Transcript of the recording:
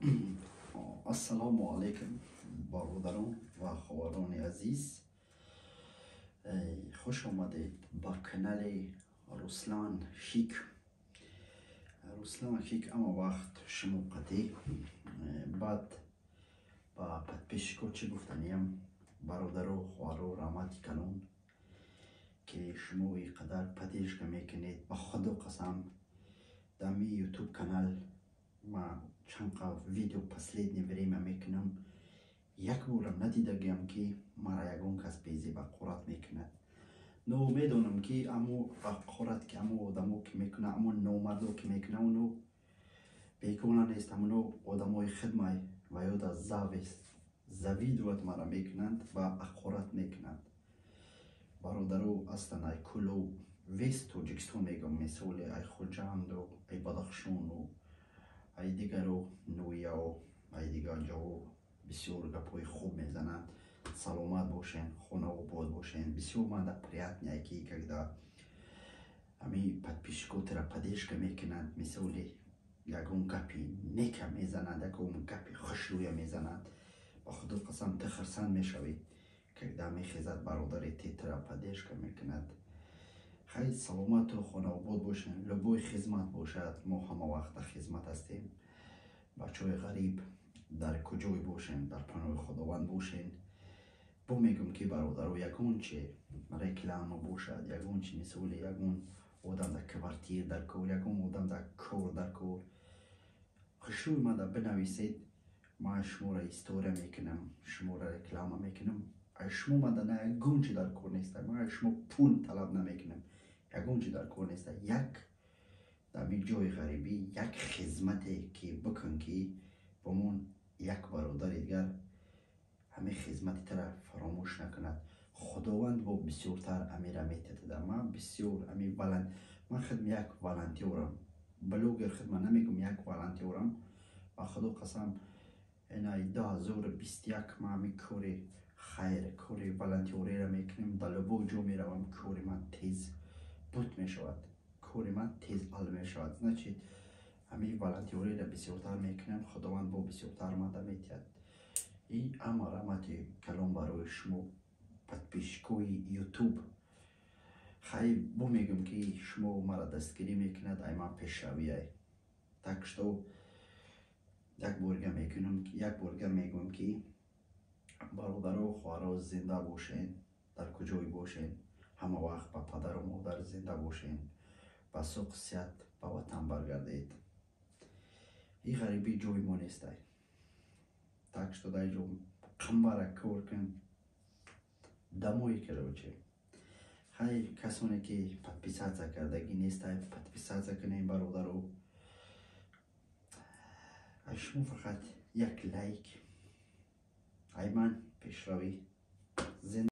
السلام علیکم برادران و خواران عزیز، خوش آمدید با کانال رسلان شیک. رسلان شیک اما وقت شما قدی بعد با подписчиков چی گفتنیم برادر و خوارو رحمت کنون که شما اینقدر پدیشک میکنید. با خدا قسم دمی یوتیوب کانال ما چند ویدیو последнее время میکنم، یک بارم ندیدم که مرا یگون کس بیزی با قرات میکند. نو میدونم که امو قرات که امو آدمو که میکنه، امو نومردو که میکنه اونو بیگانه نیست، امو آدمای خدمای و یاد از زوید وقت مرا میکنند و قرات میکنند. برادرو اصلا ای کلو ویست توجیکستان میگم، مثال ای خوجند و ای بدخشان و ای دیگر و نویا و ای دیگر جاو بسیار گپای خوب میزنند. سلامت باشین، خونه و باد باشین. بسیار من در приятно که когда امی подписчиков ترا поддержка میکنند، مثال یگون گپی نیک میزنند، یگون گپی خوشلوی میزنند. با خدا قسم تخرسند میشوی когда میخیزد برادر ترا поддержка میکند. خیلی سلامت و خونه و باد باشین. لبوی خدمت باشد، ما همه وقت خدمت هستیم. بچه غریب در کجای باشین در پناه خداوند باشین. با میگم که برادر یگون چه رکلام باشد، یگون چه مثال یگون آدم در کوارتیر در کور، یگون آدم در کور در کور خشوی ما در بنویسید. ما شما را استوره میکنم، شما را رکلام میکنم. شما ما در نه یگون چه در کور نیست، ما شما پول طلب نمیکنم، یگون چه در کور نیست. یک در می جای غریبی یک خدمتی که بکن که بمون یک برادر دیگر همه خدمت طرف فراموش نکند. خداوند با بسیارتر امیره میتده. من بسیار امی بلند، من خدم یک والنتیورم، بلوگر خدمت نمیگم، یک والنتیورم. و خدا قسم اینای 2021 ما می کوری خیر کوری والنتیوری را میکنیم. در لبو جو میروم، کوری من تیز بود میشود، کوری من تیز حل میشود. نچید امی والنتیوری را بسیارتر میکنیم. خداوند با بسیارتر ماده میتید. این اما رحمت کلام برای شما подписчикои یوتیوب. خیلی بو میگم که شما مرا دستگیری میکند، ای من پیش روی ای تکشتو یک بارگه میگم که برادر و خوارا زنده باشین، در کجای باشین همه وقت با پدر و مادر زنده باشین، با سوق صحت به وطن برگردید. این غریبی جوی ما نیست. تکشتو دای جو قنبره کور کن دموی کرو چه. خیلی کسانی که подписаться کردگی نیست، подписаться کنین برادر رو. شما فقط یک لایک ای من پیشروی